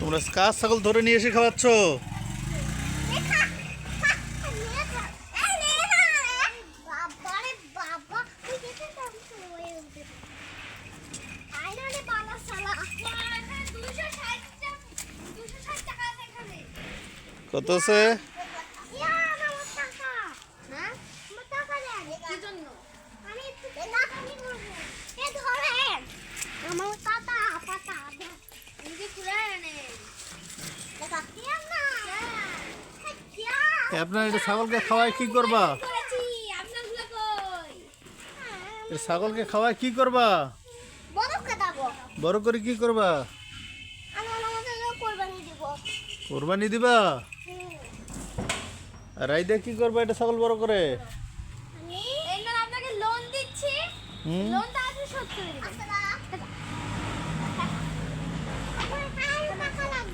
তোমরা কাজ ছাগল ধরে নিয়ে এসে খাওয়াচ্ছ? কত আছে? আপনার এটা ছাগলকে খাওয়ায় কি করবা? ছাগলকে খাওয়ায় কি করবা? বড় করে কি করবা? কোরবানি দিবা? আর রাইদা কি করবা এটা ছাগল বড় করে? আপনাকে লোন দিচ্ছি, লোনটা আপনি শোধ করে দিবেন।